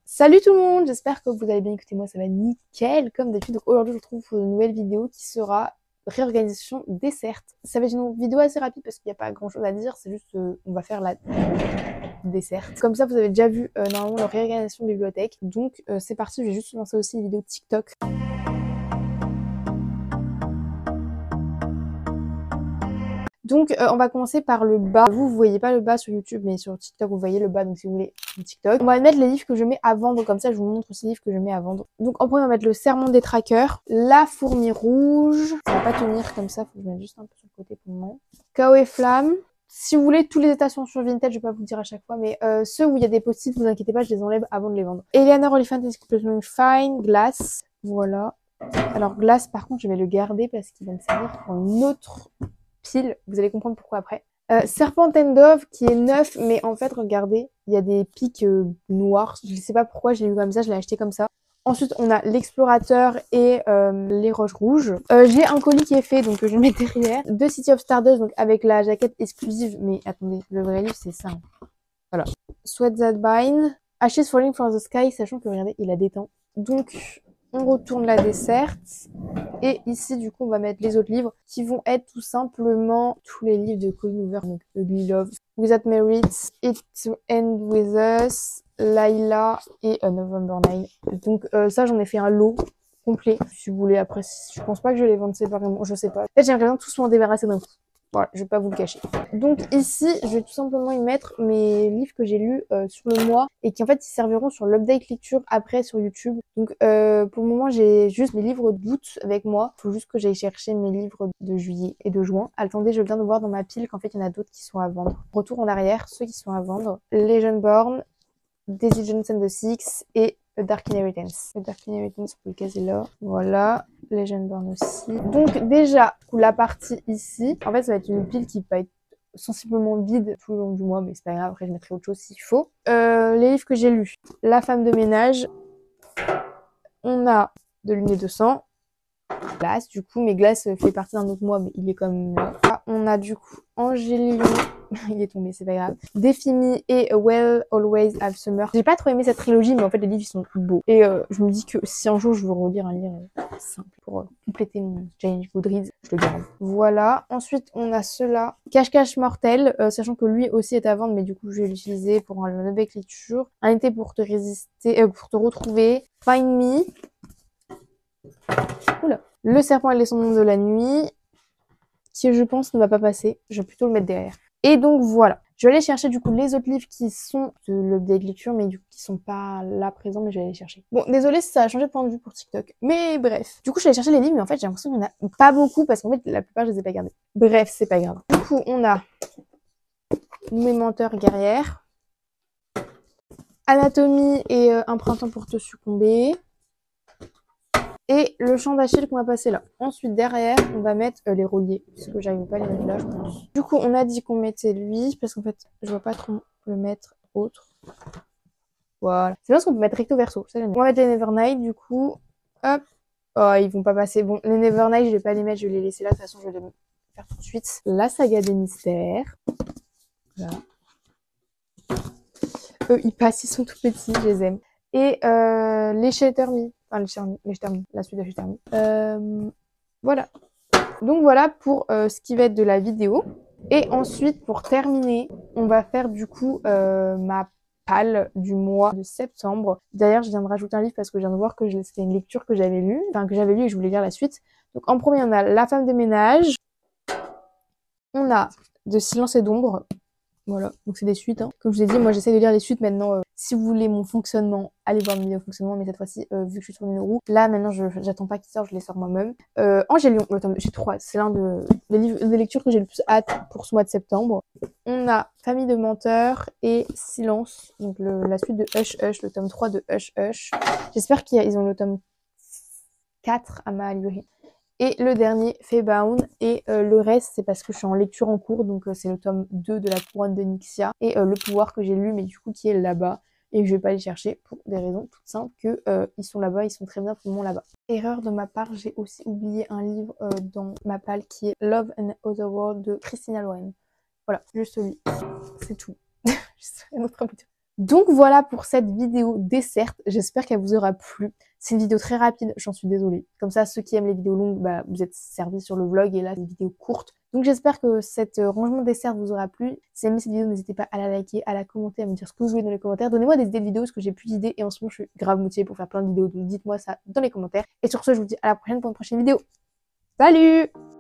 Salut tout le monde, j'espère que vous allez bien. Écoutez, moi ça va nickel comme d'habitude. Donc aujourd'hui je vous retrouve pour une nouvelle vidéo qui sera réorganisation dessert. Ça va être une vidéo assez rapide parce qu'il n'y a pas grand chose à dire, c'est juste on va faire la dessert. Comme ça vous avez déjà vu normalement la réorganisation bibliothèque. Donc c'est parti, je vais juste lancer aussi une vidéo TikTok. Donc on va commencer par le bas. Vous voyez pas le bas sur YouTube, mais sur TikTok vous voyez le bas, donc si vous voulez sur TikTok. On va mettre les livres que je mets à vendre, comme ça je vous montre aussi les livres que je mets à vendre. Donc en premier on va mettre le Sermon des traqueurs, La fourmi rouge, ça va pas tenir comme ça, faut que je mette juste un peu sur le côté pour le moment. Chaos et flamme. Si vous voulez, tous les états sont sur Vinted, je vais pas vous le dire à chaque fois, mais ceux où il y a des post-it, vous inquiétez pas, je les enlève avant de les vendre. Eleanor Oliphant is completely fine, Glass, voilà. Alors Glass par contre je vais le garder parce qu'il va me servir pour une autre pile, vous allez comprendre pourquoi après. Serpent and Dove qui est neuf, mais en fait regardez, il y a des pics noirs, je ne sais pas pourquoi je l'ai eu comme ça, je l'ai acheté comme ça. Ensuite on a l'explorateur et les roches rouges. J'ai un colis qui est fait, donc je vais le mettre derrière. De City of Stardust, donc avec la jaquette exclusive, mais attendez, le vrai livre c'est ça. Voilà. Sweat That Bind, Ashes Falling from the Sky, sachant que regardez, il a des temps. Donc on retourne la desserte. Et ici, du coup, on va mettre les autres livres qui vont être tout simplement tous les livres de Colleen Hoover. Donc, Ugly Love, Without Merit, It to End With Us, Layla et November 9. Donc, ça, j'en ai fait un lot complet. Si vous voulez, après, je pense pas que je vais les vendre séparément, je sais pas. Peut-être j'aimerais bien tous m'en débarrasser d'un coup. Voilà, je vais pas vous le cacher. Donc ici, je vais tout simplement y mettre mes livres que j'ai lus sur le mois et qui en fait ils serviront sur l'update lecture après sur YouTube. Donc pour le moment, j'ai juste mes livres d'août avec moi. Il faut juste que j'aille chercher mes livres de juillet et de juin. Attendez, je viens de voir dans ma pile qu'en fait il y en a d'autres qui sont à vendre. Retour en arrière, ceux qui sont à vendre. Legionborn, Daisy Jones and the Six et A Dark Inheritance. A Dark Inheritance, pour le caser là. Voilà. Legendborn aussi. Donc déjà, pour la partie ici, en fait ça va être une pile qui va être sensiblement vide tout le long du mois, mais c'est pas grave, après je mettrai autre chose s'il faut. Les livres que j'ai lus. La femme de ménage. On a de l'une et 200. Glace, du coup, mais Glace fait partie d'un autre mois, mais il est comme là. Ah, on a du coup Angélion. Il est tombé, c'est pas grave. Défini et Well Always Have Summer. J'ai pas trop aimé cette trilogie, mais en fait les livres ils sont beaux. Et je me dis que si un jour je veux relire un livre simple pour compléter mon Jane Goodreads, je le garde. Voilà. Ensuite on a ceux-là. Cache-cache mortel, sachant que lui aussi est à vendre, mais du coup je vais l'utiliser pour un avec lecture. Un été pour te résister, pour te retrouver. Find Me. Oula. Le serpent et les sons de la nuit, qui je pense ne va pas passer. Je vais plutôt le mettre derrière. Et donc voilà. Je vais aller chercher du coup les autres livres qui sont de l'update lecture, mais du coup qui sont pas là présents, mais je vais aller chercher. Bon, désolé si ça a changé de point de vue pour TikTok, mais bref. Du coup, je vais aller chercher les livres, mais en fait, j'ai l'impression qu'il y en a pas beaucoup parce qu'en fait, la plupart, je les ai pas gardés. Bref, c'est pas grave. Du coup, on a Mes menteurs guerrières, Anatomie et Un printemps pour te succomber. Et le champ d'Achille qu'on va passer là. Ensuite, derrière, on va mettre les reliés. Parce que j'arrive pas à les mettre là, je pense. Du coup, on a dit qu'on mettait lui. Parce qu'en fait, je vois pas trop le mettre autre. Voilà. C'est bien ce qu'on peut mettre recto verso. Ça, on va mettre les Nevernight, du coup. Hop. Oh, ils vont pas passer. Bon, les Nevernight, je vais pas les mettre. Je vais les laisser là. De toute façon, je vais les faire tout de suite. La saga des mystères. Voilà. Eux, ils passent. Ils sont tout petits. Je les aime. Et les Shelter Me. Enfin, les Shelter Me. La suite de Shelter Me. Voilà. Donc voilà pour ce qui va être de la vidéo. Et ensuite, pour terminer, on va faire du coup ma palle du mois de septembre. D'ailleurs, je viens de rajouter un livre parce que je viens de voir que c'était une lecture que j'avais lue. Enfin, que j'avais lue et je voulais lire la suite. Donc en premier, on a La femme de ménage. On a De silence et d'ombre. Voilà, donc c'est des suites. Hein. Comme je vous ai dit, moi j'essaie de lire les suites maintenant. Si vous voulez mon fonctionnement, allez voir mes vidéos fonctionnement, mais cette fois-ci, vu que je suis sur une roue, là maintenant j'attends pas qu'ils sortent, je les sors moi-même. Angélion, attends, j'ai 3, c'est l'un des livres de lecture que j'ai le plus hâte pour ce mois de septembre. On a Famille de menteurs et Silence, donc la suite de Hush Hush, le tome 3 de Hush Hush. J'espère qu'ils ont le tome 4 à ma librairie. Et le dernier, Feybound. Et le reste, c'est parce que je suis en lecture en cours. Donc c'est le tome 2 de La couronne de Nyxia. Et le pouvoir que j'ai lu, mais du coup qui est là-bas. Et que je vais pas les chercher pour des raisons toutes simples que ils sont là-bas, ils sont très bien pour le moment là-bas. Erreur de ma part, j'ai aussi oublié un livre dans ma palle qui est Love and Other World de Christina Loren. Voilà, juste lui. C'est tout. Juste un autre Donc voilà pour cette vidéo dessert, j'espère qu'elle vous aura plu. C'est une vidéo très rapide, j'en suis désolée. Comme ça, ceux qui aiment les vidéos longues, bah, vous êtes servis sur le vlog et là, c'est une vidéo courte. Donc j'espère que cet rangement dessert vous aura plu. Si vous aimez cette vidéo, n'hésitez pas à la liker, à la commenter, à me dire ce que vous voulez dans les commentaires. Donnez-moi des idées de vidéos parce que j'ai plus d'idées et en ce moment, je suis grave motivée pour faire plein de vidéos. Donc dites-moi ça dans les commentaires. Et sur ce, je vous dis à la prochaine pour une prochaine vidéo. Salut!